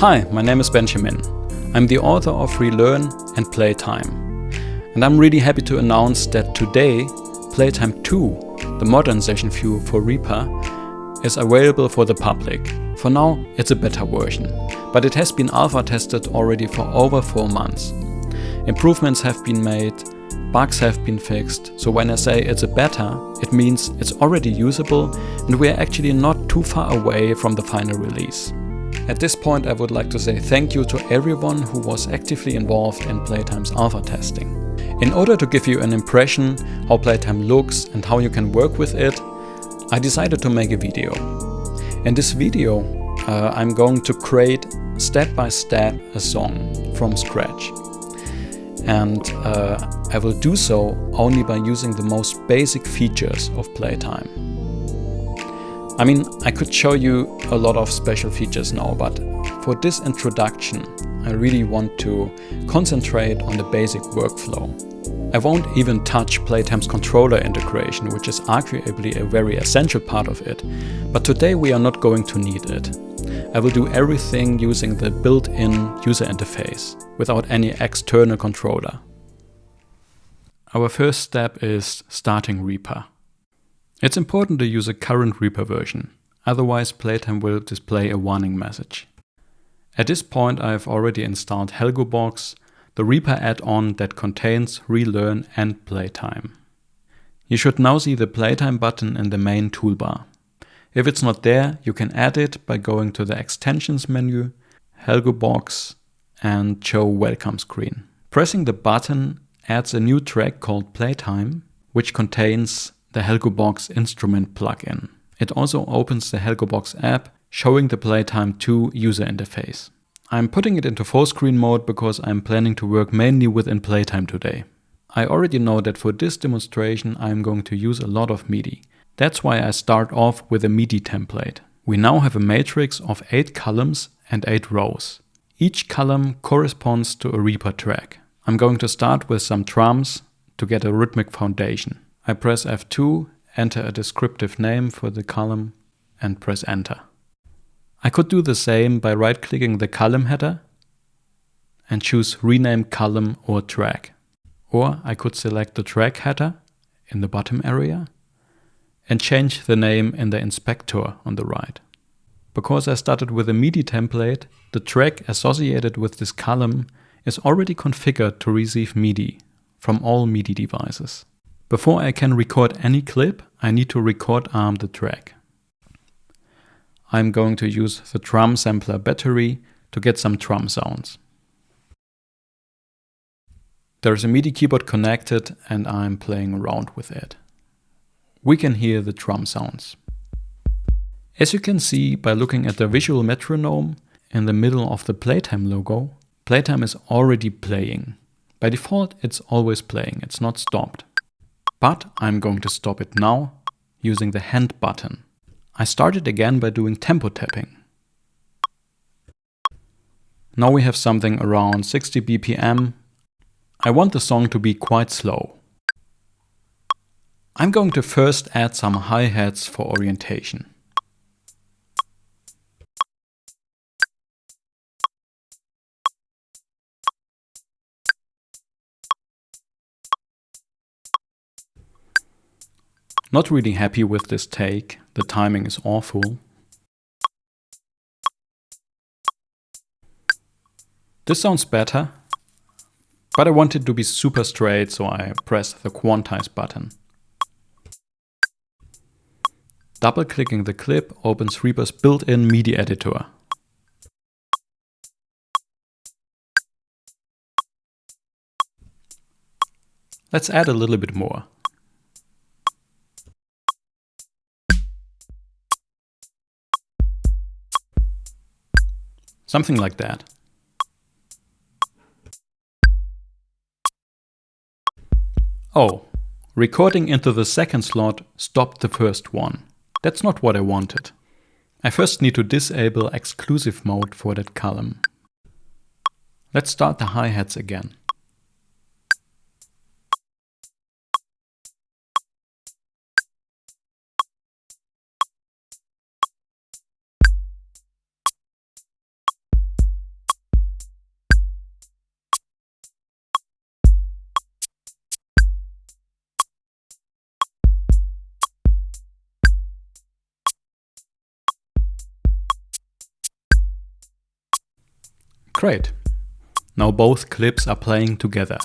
Hi, my name is Benjamin. I'm the author of Relearn and Playtime. And I'm really happy to announce that today, Playtime 2, the modern session view for Reaper, is available for the public. For now, it's a beta version, but it has been alpha tested already for over 4 months. Improvements have been made, bugs have been fixed, so when I say it's a beta, it means it's already usable and we're actually not too far away from the final release. At this point, I would like to say thank you to everyone who was actively involved in Playtime's alpha testing. In order to give you an impression how Playtime looks and how you can work with it, I decided to make a video. In this video, I'm going to create step by step a song from scratch. And I will do so only by using the most basic features of Playtime. I mean, I could show you a lot of special features now, but for this introduction, I really want to concentrate on the basic workflow. I won't even touch Playtime's controller integration, which is arguably a very essential part of it, but today we are not going to need it. I will do everything using the built-in user interface, without any external controller. Our first step is starting Reaper. It's important to use a current Reaper version, otherwise Playtime will display a warning message. At this point I have already installed HelgoBox, the Reaper add-on that contains Relearn and Playtime. You should now see the Playtime button in the main toolbar. If it's not there, you can add it by going to the Extensions menu, HelgoBox, and Show Welcome screen. Pressing the button adds a new track called Playtime, which contains the HelgoBox instrument plugin. It also opens the HelgoBox app, showing the Playtime 2 user interface. I'm putting it into full screen mode because I'm planning to work mainly within Playtime today. I already know that for this demonstration I'm going to use a lot of MIDI. That's why I start off with a MIDI template. We now have a matrix of 8 columns and 8 rows. Each column corresponds to a Reaper track. I'm going to start with some drums to get a rhythmic foundation. I press F2, enter a descriptive name for the column and press enter. I could do the same by right-clicking the column header and choose rename column or track. Or I could select the track header in the bottom area and change the name in the inspector on the right. Because I started with a MIDI template, the track associated with this column is already configured to receive MIDI from all MIDI devices. Before I can record any clip, I need to record arm the track. I'm going to use the drum sampler battery to get some drum sounds. There's a MIDI keyboard connected and I'm playing around with it. We can hear the drum sounds. As you can see by looking at the visual metronome in the middle of the Playtime logo, Playtime is already playing. By default, it's always playing, it's not stopped. But I'm going to stop it now using the hand button. I start it again by doing tempo tapping. Now we have something around 60 BPM. I want the song to be quite slow. I'm going to first add some hi-hats for orientation. Not really happy with this take, the timing is awful. This sounds better, but I want it to be super straight, so I press the quantize button. Double-clicking the clip opens Reaper's built-in MIDI editor. Let's add a little bit more. Something like that. Oh, recording into the second slot stopped the first one. That's not what I wanted. I first need to disable exclusive mode for that column. Let's start the hi-hats again. Great. Now both clips are playing together.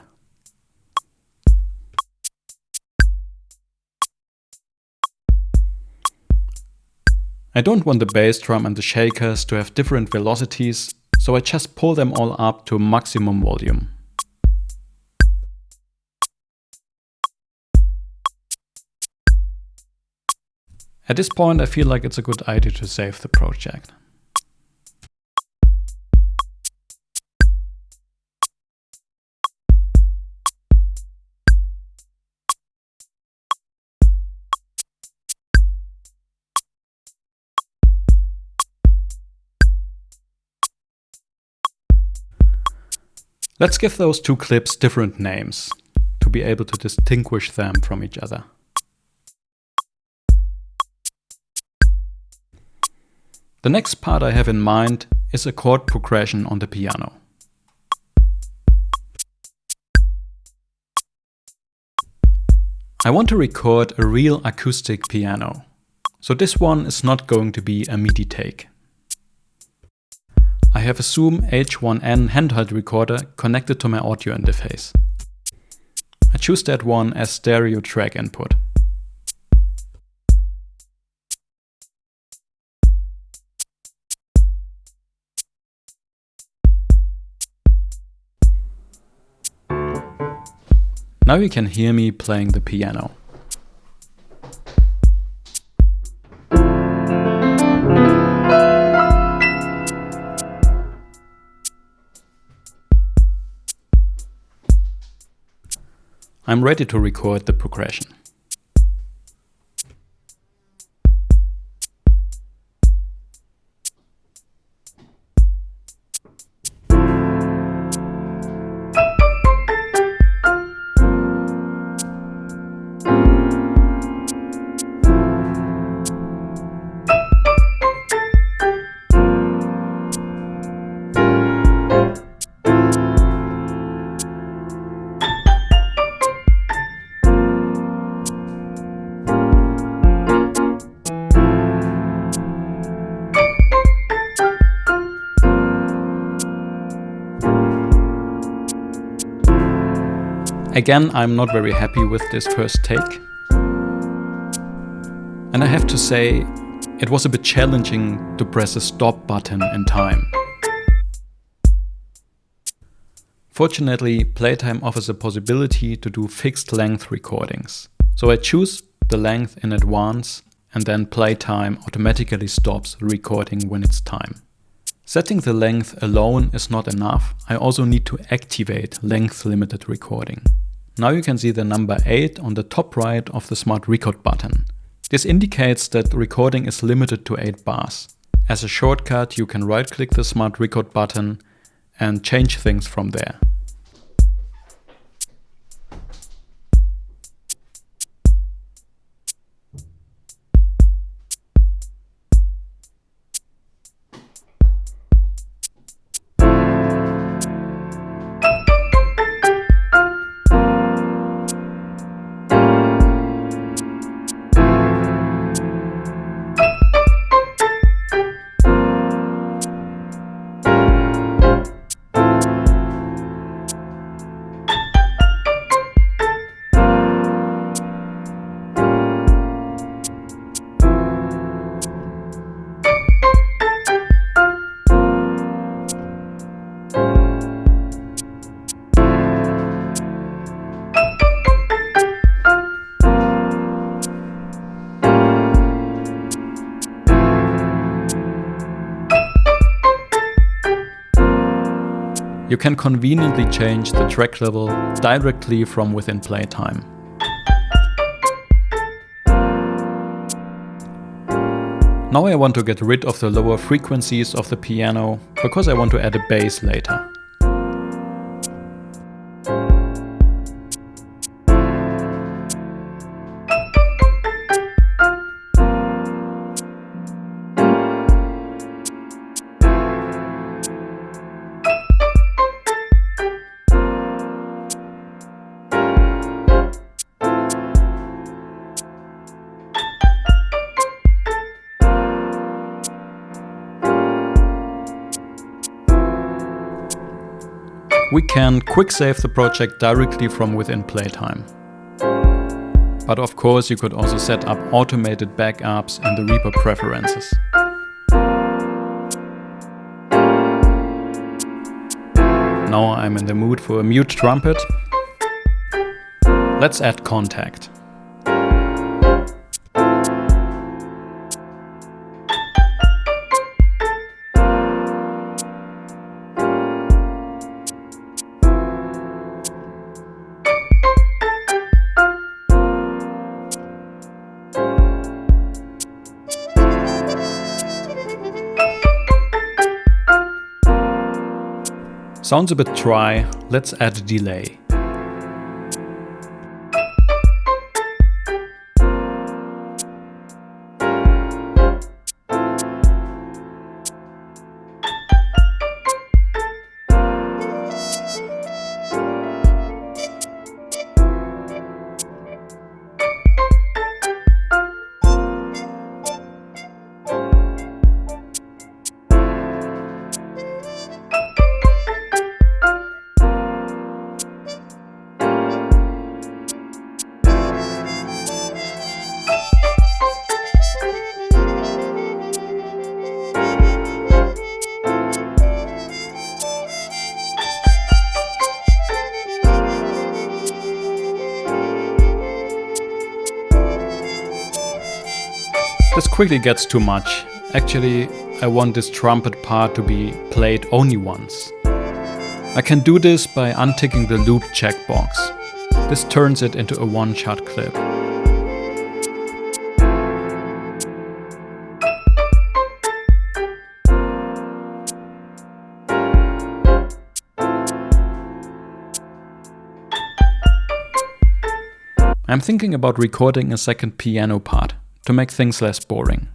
I don't want the bass drum and the shakers to have different velocities, so I just pull them all up to maximum volume. At this point, I feel like it's a good idea to save the project. Let's give those two clips different names to be able to distinguish them from each other. The next part I have in mind is a chord progression on the piano. I want to record a real acoustic piano, so this one is not going to be a MIDI take. I have a Zoom H1N handheld recorder connected to my audio interface. I choose that one as stereo track input. Now you can hear me playing the piano. I'm ready to record the progression. Again, I'm not very happy with this first take. And I have to say, it was a bit challenging to press the stop button in time. Fortunately, Playtime offers a possibility to do fixed length recordings. So I choose the length in advance and then Playtime automatically stops recording when it's time. Setting the length alone is not enough. I also need to activate length limited recording. Now you can see the number 8 on the top right of the Smart Record button. This indicates that recording is limited to 8 bars. As a shortcut, you can right-click the Smart Record button and change things from there. You can conveniently change the track level directly from within Playtime. Now I want to get rid of the lower frequencies of the piano because I want to add a bass later. we can quick save the project directly from within Playtime. But of course you could also set up automated backups in the Reaper preferences. Now I'm in the mood for a mute trumpet. Let's add contact. Sounds a bit dry, let's add a delay. This quickly gets too much. Actually, I want this trumpet part to be played only once. I can do this by unticking the loop checkbox. This turns it into a one-shot clip. I'm thinking about recording a second piano part to make things less boring.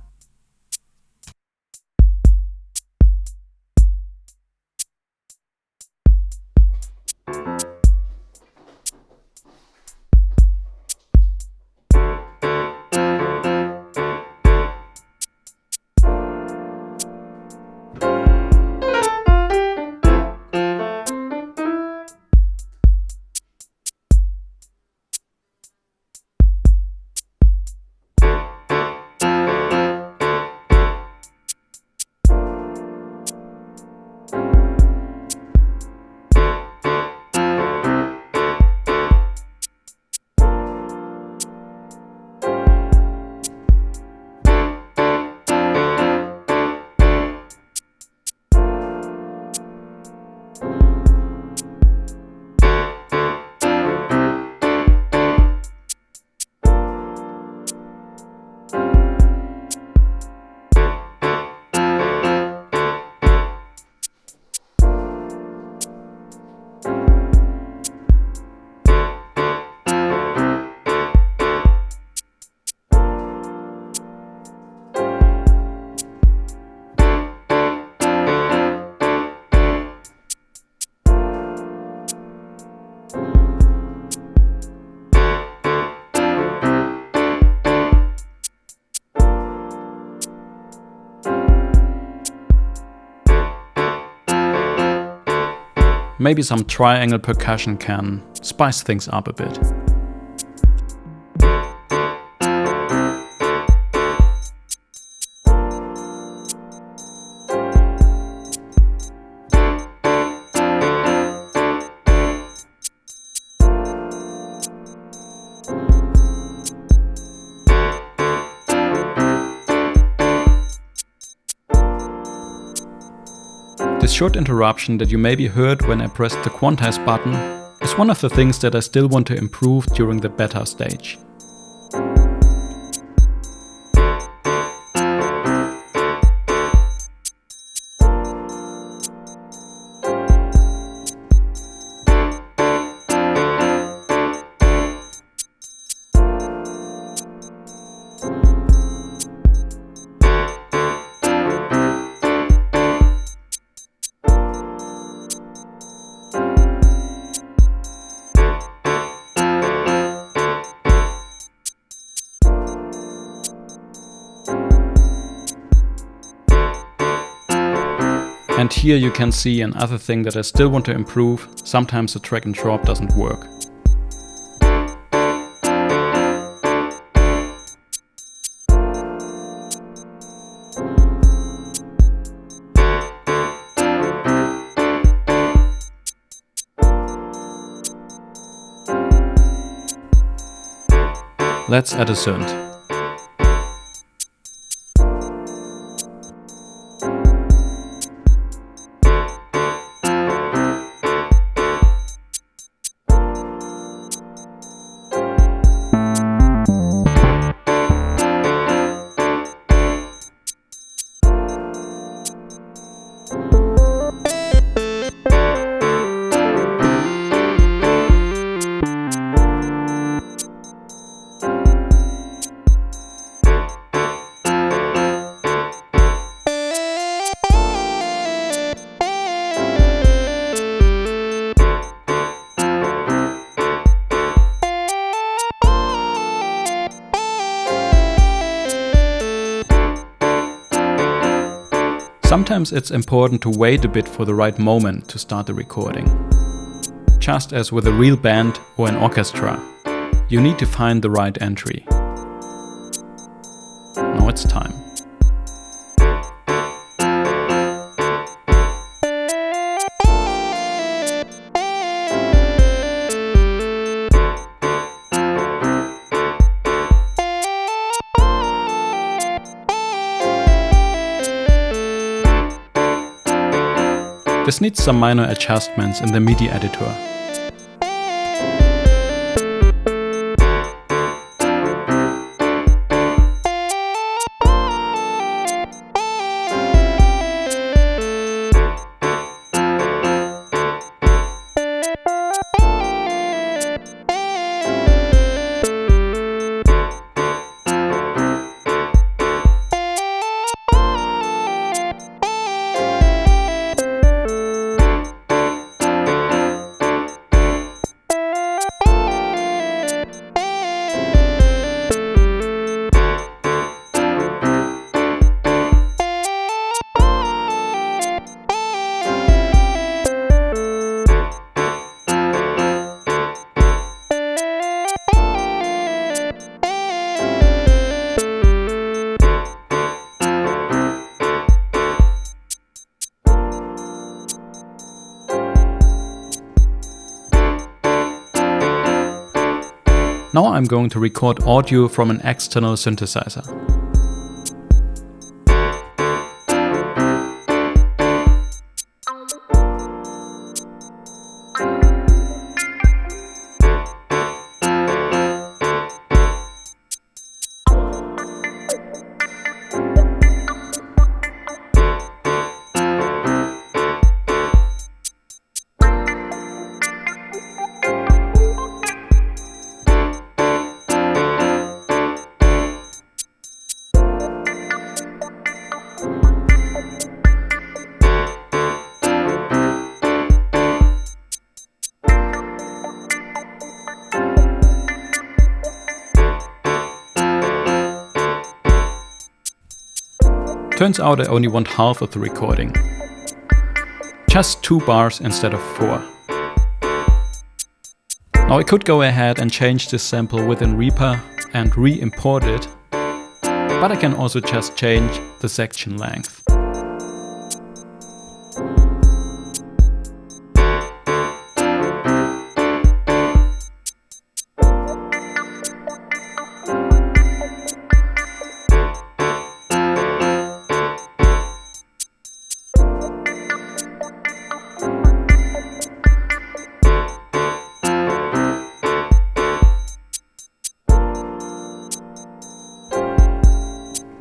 Maybe some triangle percussion can spice things up a bit. This short interruption that you maybe heard when I pressed the quantize button is one of the things that I still want to improve during the beta stage. And here you can see another thing that I still want to improve. Sometimes the drag and drop doesn't work. Let's add a synth. Sometimes it's important to wait a bit for the right moment to start the recording. Just as with a real band or an orchestra, you need to find the right entry. Now it's time. This needs some minor adjustments in the MIDI editor. Now I'm going to record audio from an external synthesizer. Turns out I only want half of the recording. Just 2 bars instead of 4. Now I could go ahead and change this sample within Reaper and re-import it, but I can also just change the section length.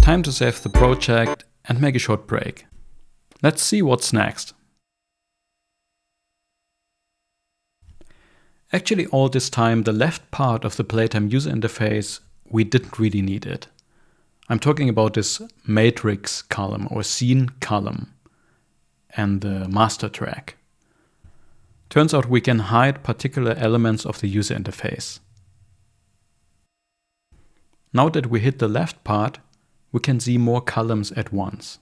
Time to save the project and make a short break. Let's see what's next. Actually, all this time, the left part of the Playtime user interface, we didn't really need it. I'm talking about this matrix column or scene column and the master track. Turns out we can hide particular elements of the user interface. Now that we hit the left part, we can see more columns at once.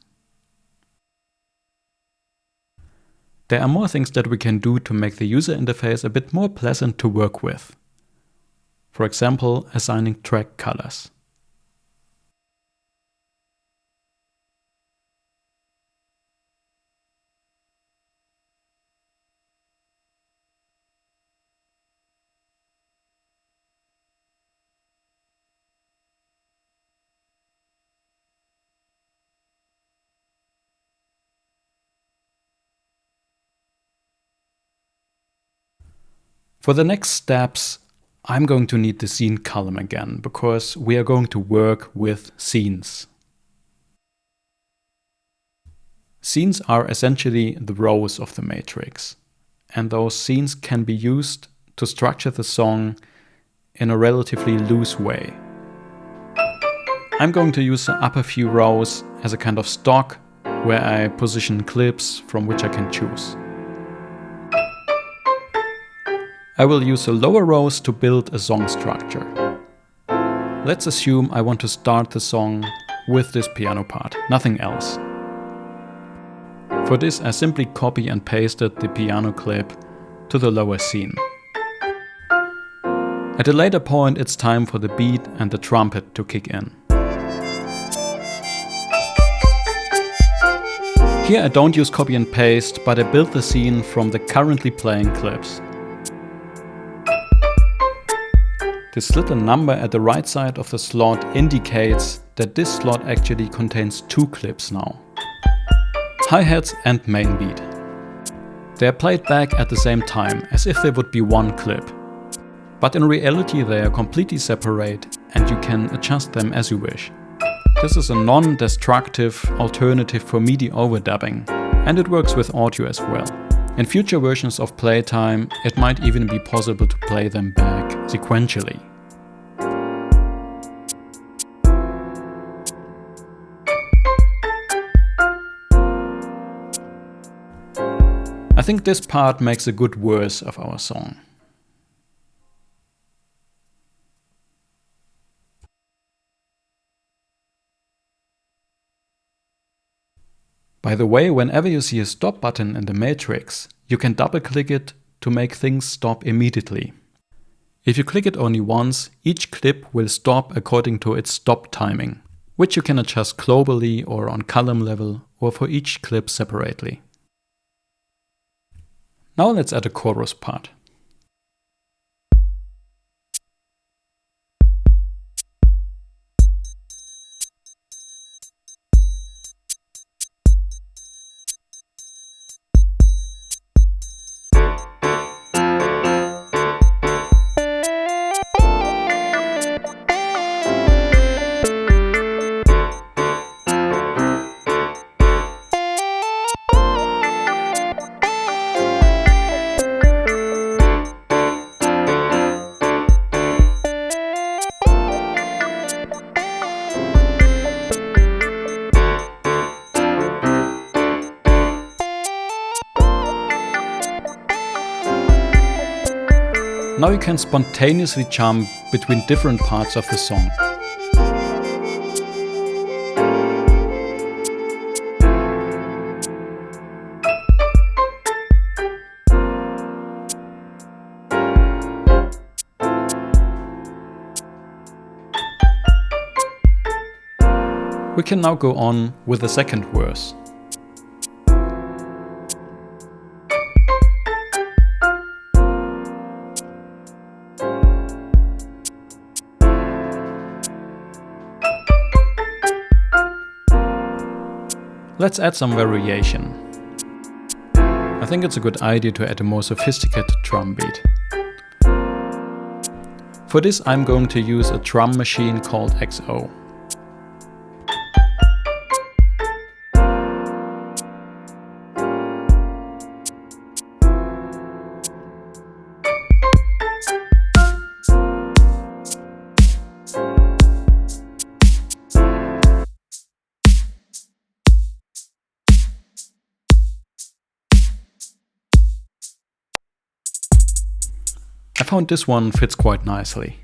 There are more things that we can do to make the user interface a bit more pleasant to work with. For example, assigning track colors. For the next steps, I'm going to need the scene column again, because we are going to work with scenes. Scenes are essentially the rows of the matrix, and those scenes can be used to structure the song in a relatively loose way. I'm going to use the upper few rows as a kind of stock where I position clips from which I can choose. I will use the lower rows to build a song structure. Let's assume I want to start the song with this piano part, nothing else. For this, I simply copy and pasted the piano clip to the lower scene. At a later point, it's time for the beat and the trumpet to kick in. Here I don't use copy and paste, but I build the scene from the currently playing clips. This little number at the right side of the slot indicates that this slot actually contains two clips now. Hi-hats and main beat. They are played back at the same time, as if they would be one clip. But in reality they are completely separate and you can adjust them as you wish. This is a non-destructive alternative for MIDI overdubbing, and it works with audio as well. In future versions of Playtime, it might even be possible to play them back sequentially. I think this part makes a good verse of our song. By the way, whenever you see a stop button in the matrix, you can double-click it to make things stop immediately. If you click it only once, each clip will stop according to its stop timing, which you can adjust globally or on column level or for each clip separately. Now let's add a chorus part. Now you can spontaneously jump between different parts of the song. We can now go on with the second verse. Let's add some variation. I think it's a good idea to add a more sophisticated drum beat. For this I'm going to use a drum machine called XO. I found this one fits quite nicely.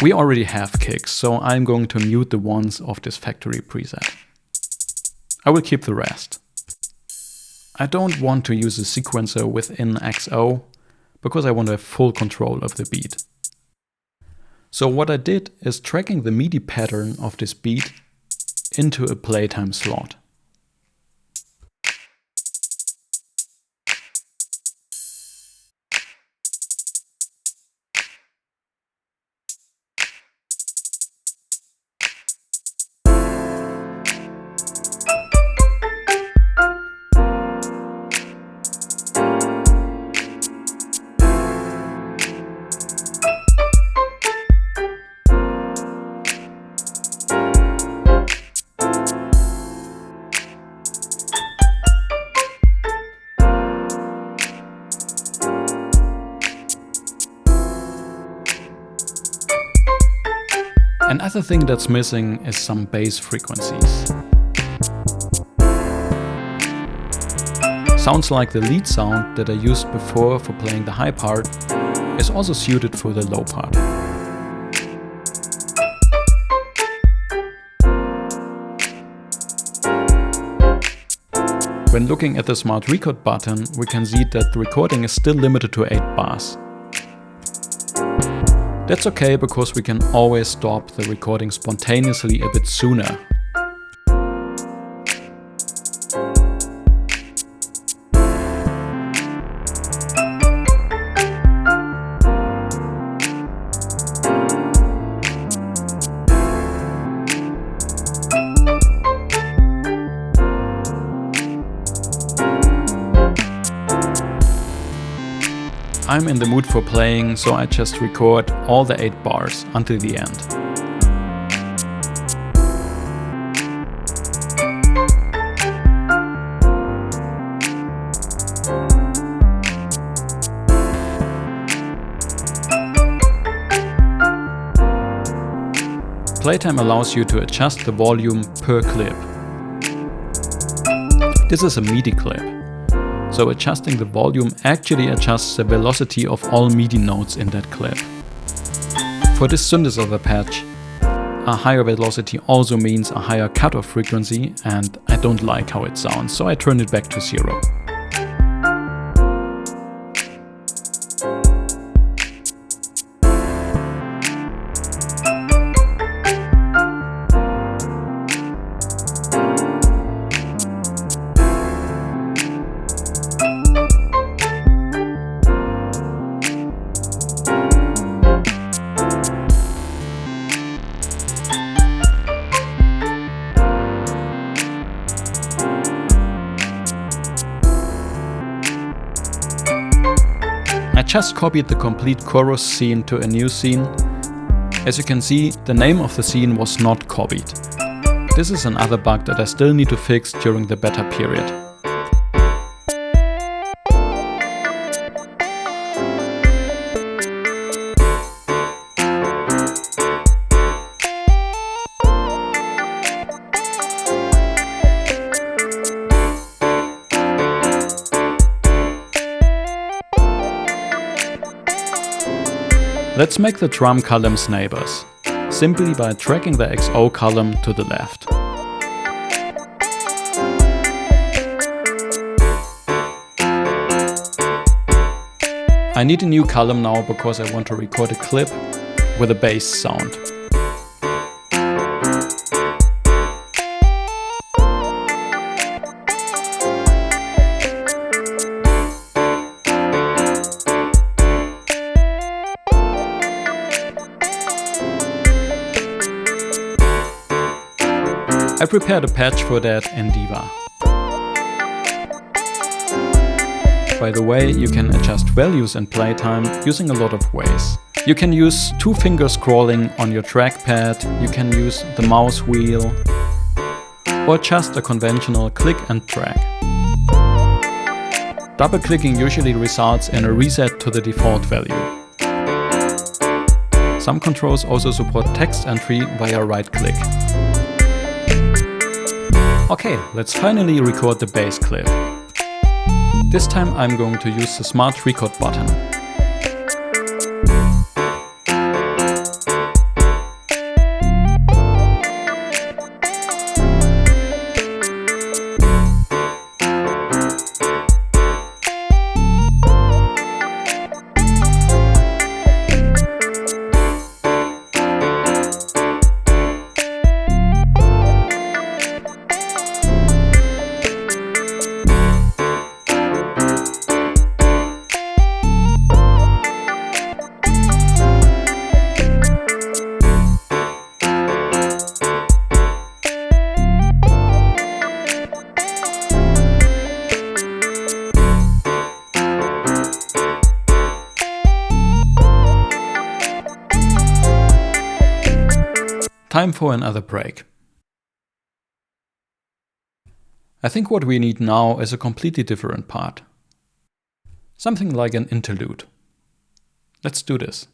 We already have kicks, so I'm going to mute the ones of this factory preset. I will keep the rest. I don't want to use a sequencer within XO because I want to have full control of the beat. So what I did is tracking the MIDI pattern of this beat into a Playtime slot. Another thing that's missing is some bass frequencies. Sounds like the lead sound that I used before for playing the high part is also suited for the low part. When looking at the Smart Record button, we can see that the recording is still limited to 8 bars. That's okay, because we can always stop the recording spontaneously a bit sooner. I'm in the mood for playing, so I just record all the 8 bars until the end. Playtime allows you to adjust the volume per clip. This is a MIDI clip. So adjusting the volume actually adjusts the velocity of all MIDI notes in that clip. For this synthesizer patch, a higher velocity also means a higher cutoff frequency, and I don't like how it sounds, so I turn it back to 0. I just copied the complete chorus scene to a new scene. As you can see, the name of the scene was not copied. This is another bug that I still need to fix during the beta period. Let's make the drum columns neighbors, simply by dragging the XO column to the left. I need a new column now because I want to record a clip with a bass sound. I prepared a patch for that in Diva. By the way, you can adjust values in Playtime using a lot of ways. You can use 2-finger scrolling on your trackpad, you can use the mouse wheel, or just a conventional click and drag. Double-clicking usually results in a reset to the default value. Some controls also support text entry via right-click. Okay, let's finally record the bass clip. This time I'm going to use the Smart Record button. Time for another break. I think what we need now is a completely different part. Something like an interlude. Let's do this.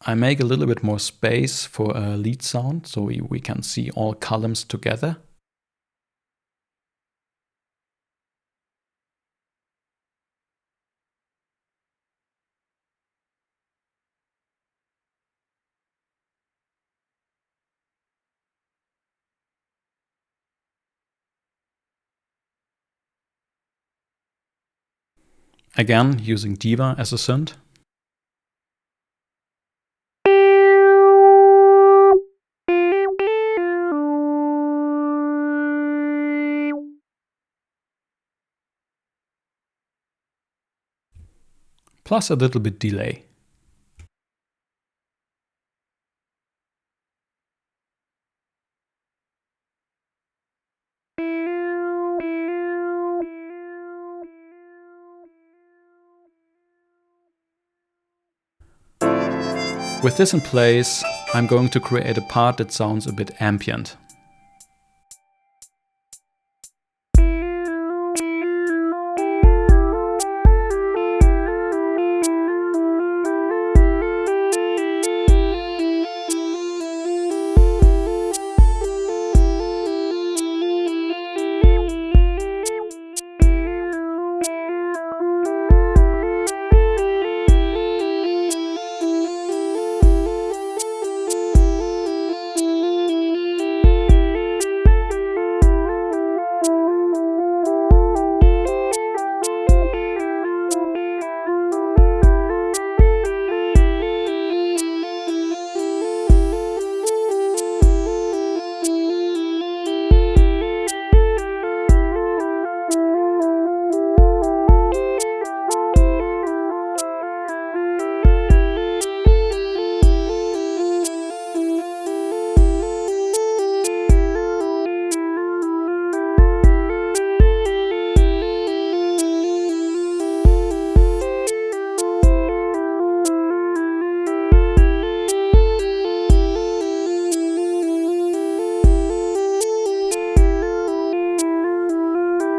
I make a little bit more space for a lead sound so we can see all columns together. Again, using Diva as a synth. Plus a little bit delay. With this in place, I'm going to create a part that sounds a bit ambient.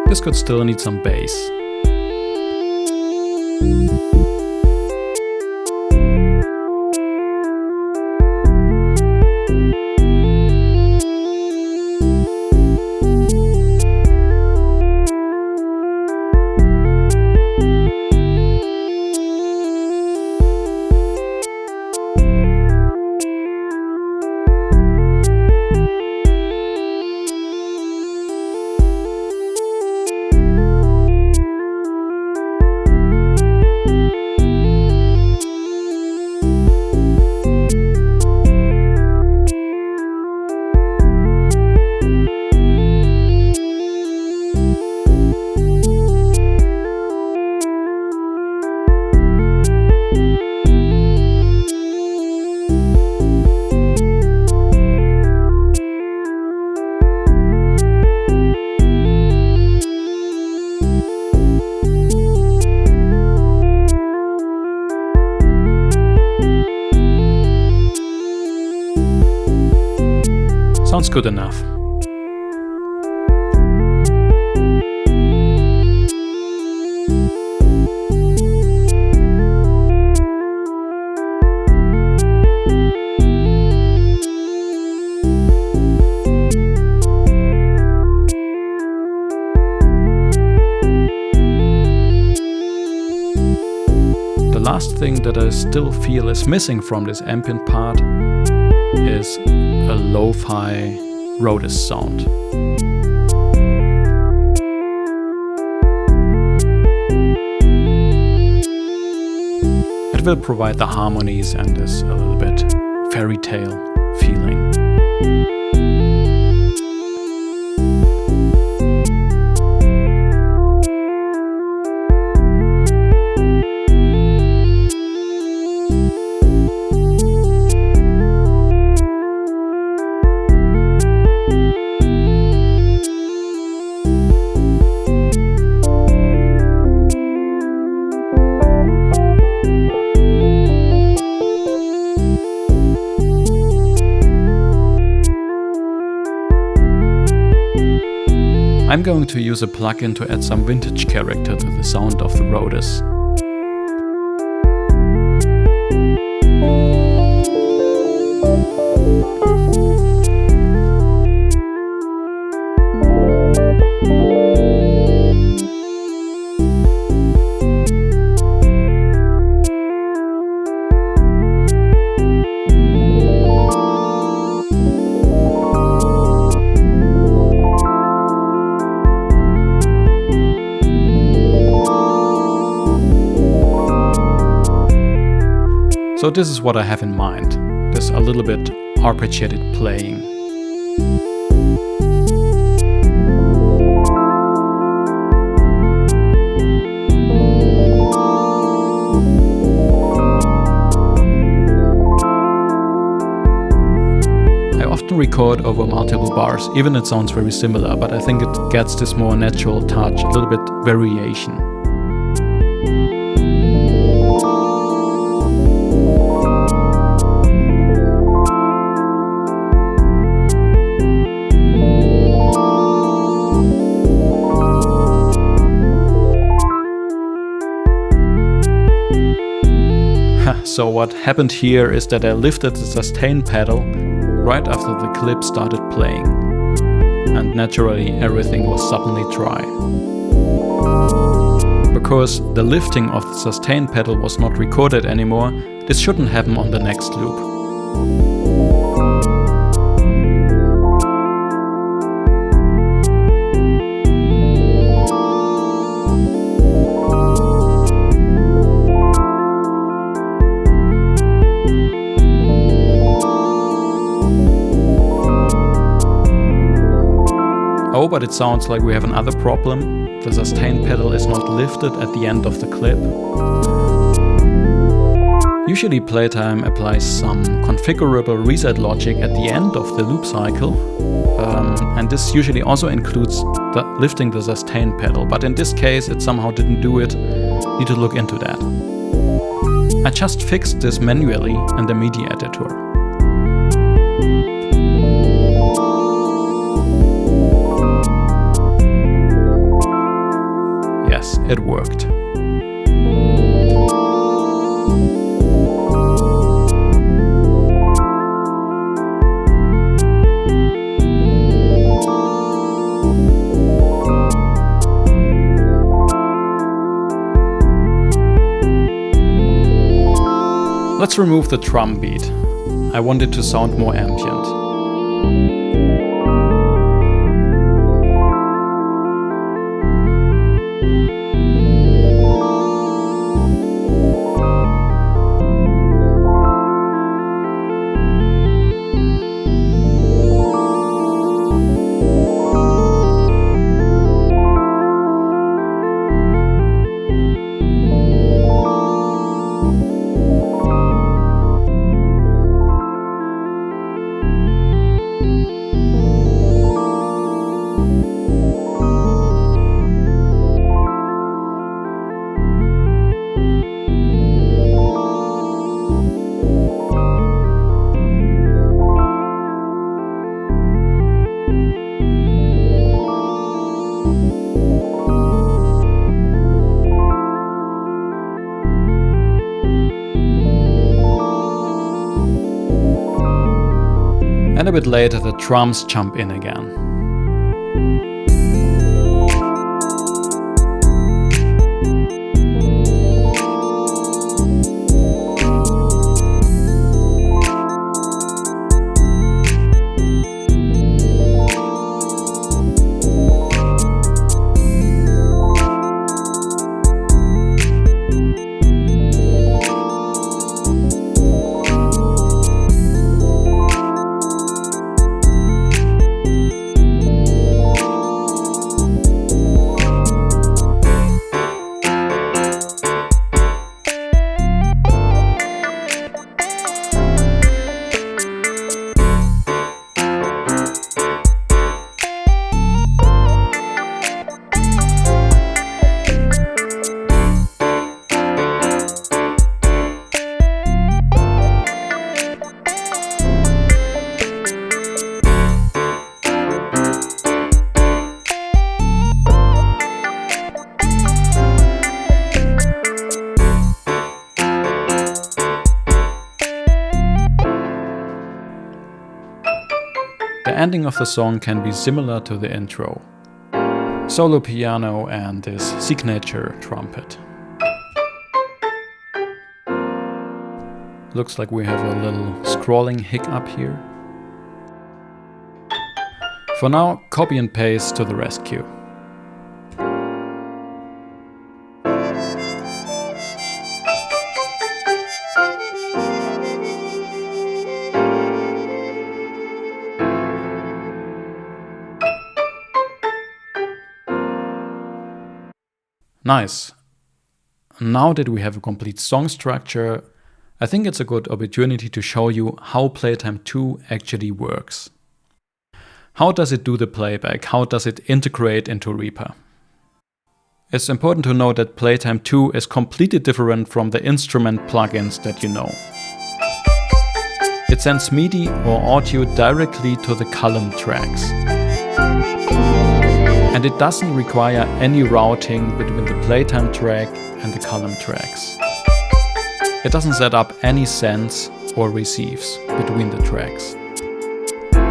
This could still need some bass. Sounds good enough. The last thing that I still feel is missing from this ambient part is a lo-fi Rhodes sound. It will provide the harmonies and this a little bit fairy tale feeling. I'm going to use a plugin to add some vintage character to the sound of the rotors. So this is what I have in mind, this a little bit arpeggiated playing. I often record over multiple bars, even it sounds very similar, but I think it gets this more natural touch, a little bit variation. So what happened here is that I lifted the sustain pedal right after the clip started playing, and naturally everything was suddenly dry. Because the lifting of the sustain pedal was not recorded anymore, this shouldn't happen on the next loop. Oh, but it sounds like we have another problem. The sustain pedal is not lifted at the end of the clip. Usually Playtime applies some configurable reset logic at the end of the loop cycle, and this usually also includes lifting the sustain pedal, but in this case it somehow didn't do it. Need to look into that. I just fixed this manually in the media editor. Yes, it worked. Let's remove the drum beat. I want it to sound more ambient. And a bit later the drums jump in again. ending of the song can be similar to the intro. Solo piano and this signature trumpet. Looks like we have a little scrolling hiccup here. For now, copy and paste to the rescue. Nice. Now that we have a complete song structure, I think it's a good opportunity to show you how Playtime 2 actually works. How does it do the playback? How does it integrate into Reaper? It's important to know that Playtime 2 is completely different from the instrument plugins that you know. It sends MIDI or audio directly to the column tracks. And it doesn't require any routing between the Playtime track and the column tracks. It doesn't set up any sends or receives between the tracks.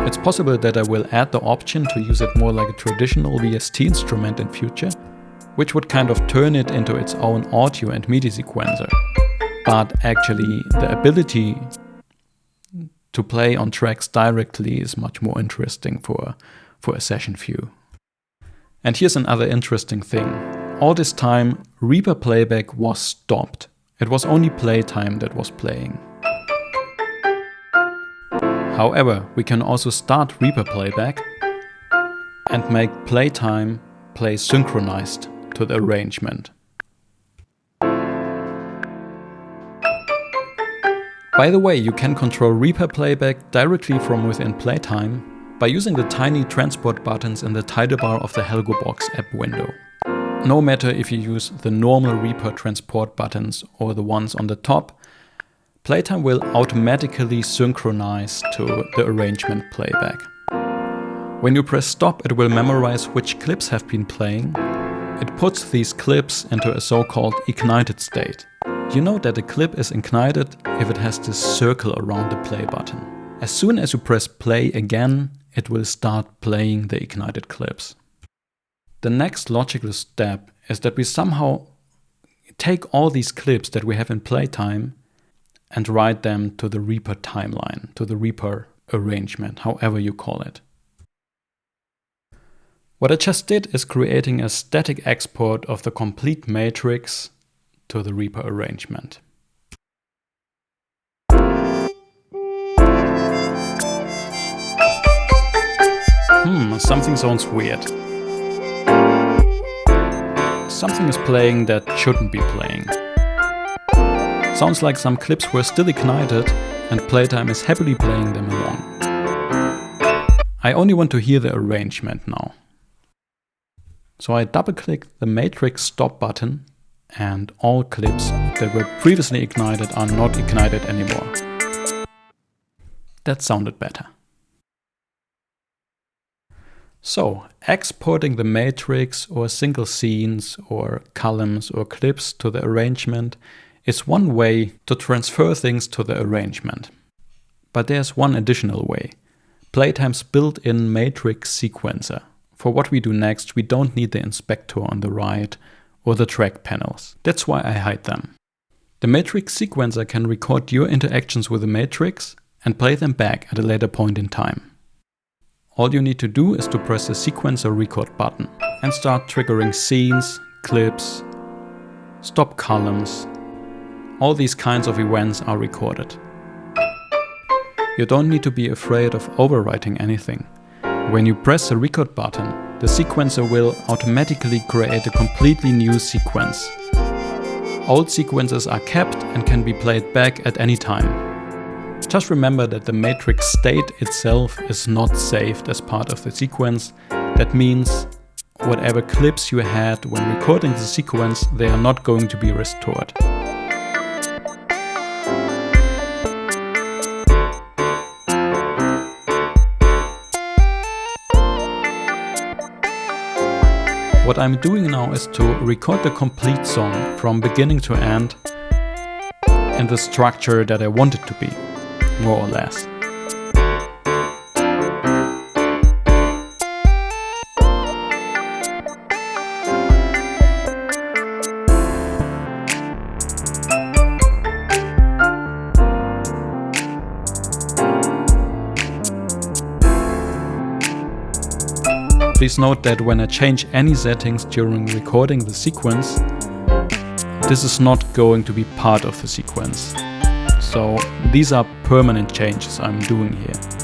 It's possible that I will add the option to use it more like a traditional VST instrument in future, which would kind of turn it into its own audio and MIDI sequencer. But actually, the ability to play on tracks directly is much more interesting for a session view. And here's another interesting thing. All this time, Reaper playback was stopped. It was only Playtime that was playing. However, we can also start Reaper playback and make Playtime play synchronized to the arrangement. By the way, you can control Reaper playback directly from within Playtime by using the tiny transport buttons in the title bar of the Helgo Box app window. No matter if you use the normal Reaper transport buttons or the ones on the top, Playtime will automatically synchronize to the arrangement playback. When you press stop, it will memorize which clips have been playing. It puts these clips into a so-called ignited state. You know that a clip is ignited if it has this circle around the play button. As soon as you press play again, it will start playing the ignited clips. The next logical step is that we somehow take all these clips that we have in Playtime and write them to the Reaper timeline, to the Reaper arrangement, however you call it. What I just did is creating a static export of the complete matrix to the Reaper arrangement. Something sounds weird. Something is playing that shouldn't be playing. Sounds like some clips were still ignited and Playtime is happily playing them along. I only want to hear the arrangement now. So I double-click the matrix stop button and all clips that were previously ignited are not ignited anymore. That sounded better. So, exporting the matrix or single scenes or columns or clips to the arrangement is one way to transfer things to the arrangement. But there's one additional way. Playtime's built-in matrix sequencer. For what we do next, we don't need the inspector on the right or the track panels. That's why I hide them. The matrix sequencer can record your interactions with the matrix and play them back at a later point in time. All you need to do is to press the sequencer record button and start triggering scenes, clips, stop columns. All these kinds of events are recorded. You don't need to be afraid of overwriting anything. When you press the record button, the sequencer will automatically create a completely new sequence. Old sequences are kept and can be played back at any time. Just remember that the matrix state itself is not saved as part of the sequence. That means whatever clips you had when recording the sequence, they are not going to be restored. What I'm doing now is to record the complete song from beginning to end in the structure that I want it to be, more or less. Please note that when I change any settings during recording the sequence, this is not going to be part of the sequence. So these are permanent changes I'm doing here.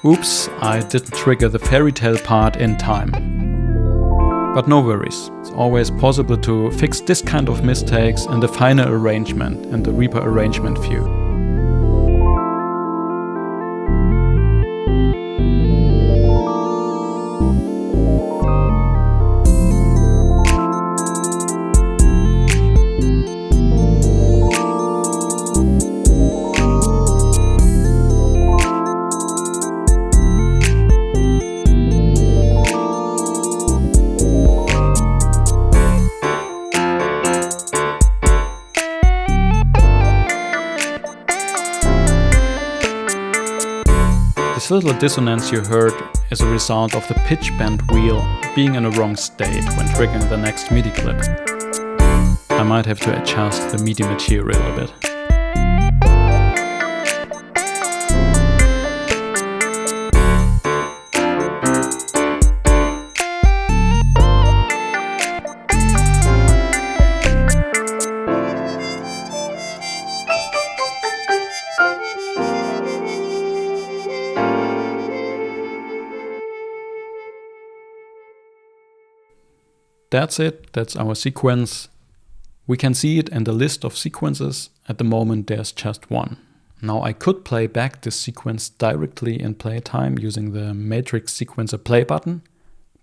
Oops, I didn't trigger the fairy tale part in time. But no worries, it's always possible to fix this kind of mistakes in the final arrangement and the Reaper arrangement view. This little dissonance you heard is a result of the pitch bend wheel being in a wrong state when triggering the next MIDI clip. I might have to adjust the MIDI material a bit. That's it, that's our sequence. We can see it in the list of sequences. At the moment there's just one. Now I could play back this sequence directly in Playtime using the Matrix Sequencer play button,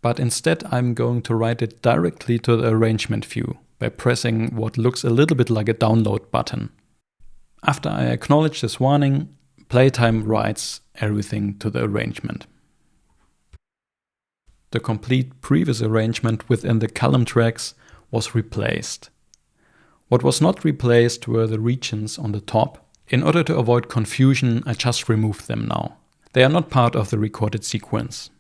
but instead I'm going to write it directly to the arrangement view by pressing what looks a little bit like a download button. After I acknowledge this warning, Playtime writes everything to the arrangement. The complete previous arrangement within the column tracks was replaced. What was not replaced were the regions on the top. In order to avoid confusion, I just removed them now. They are not part of the recorded sequence.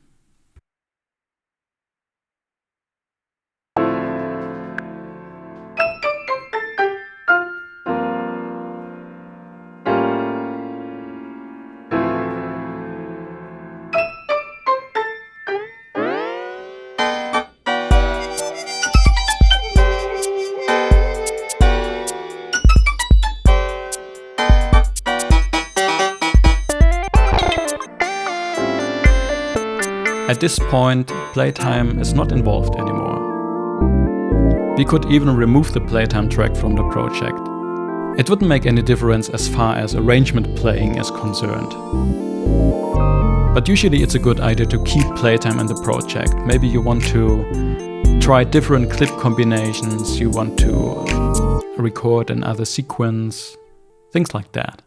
At this point, Playtime is not involved anymore. We could even remove the Playtime track from the project. It wouldn't make any difference as far as arrangement playing is concerned. But usually it's a good idea to keep Playtime in the project. Maybe you want to try different clip combinations, you want to record another sequence, things like that.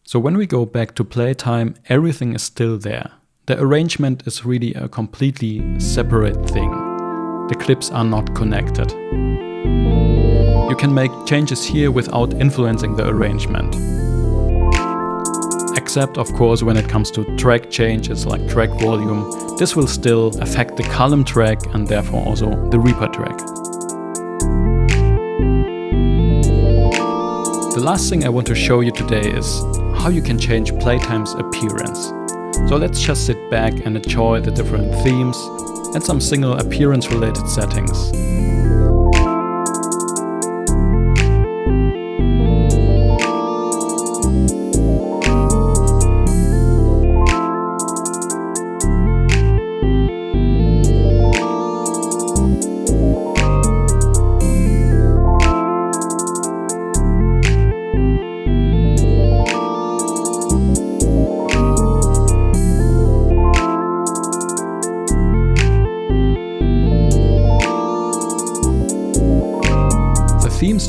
So when we go back to Playtime, everything is still there. The arrangement is really a completely separate thing. The clips are not connected. You can make changes here without influencing the arrangement. Except, of course, when it comes to track changes like track volume, this will still affect the column track and therefore also the Reaper track. The last thing I want to show you today is how you can change Playtime's appearance. So let's just sit back and enjoy the different themes and some single appearance related settings.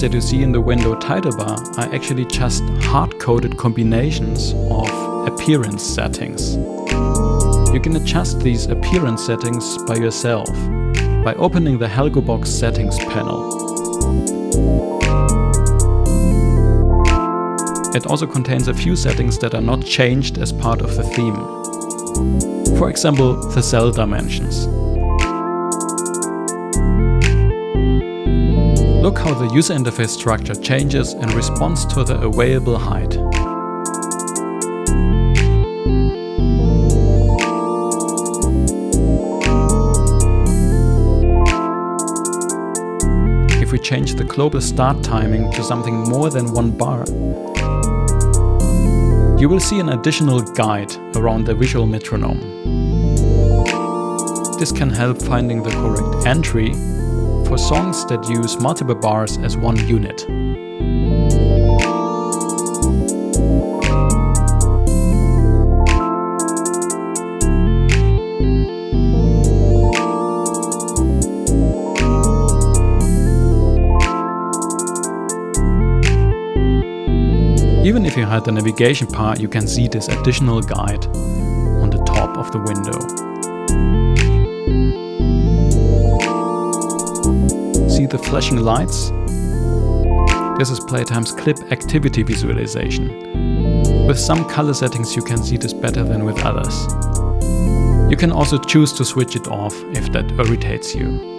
that you see in the window title bar are actually just hard-coded combinations of appearance settings. You can adjust these appearance settings by yourself by opening the HelgoBox settings panel. It also contains a few settings that are not changed as part of the theme. For example, the cell dimensions. Look how the user interface structure changes in response to the available height. If we change the global start timing to something more than 1 bar, you will see an additional guide around the visual metronome. This can help finding the correct entry for songs that use multiple bars as one unit. Even if you hide the navigation part, you can see this additional guide on the top of the window. See the flashing lights? This is Playtime's clip activity visualization. With some color settings you can see this better than with others. You can also choose to switch it off if that irritates you.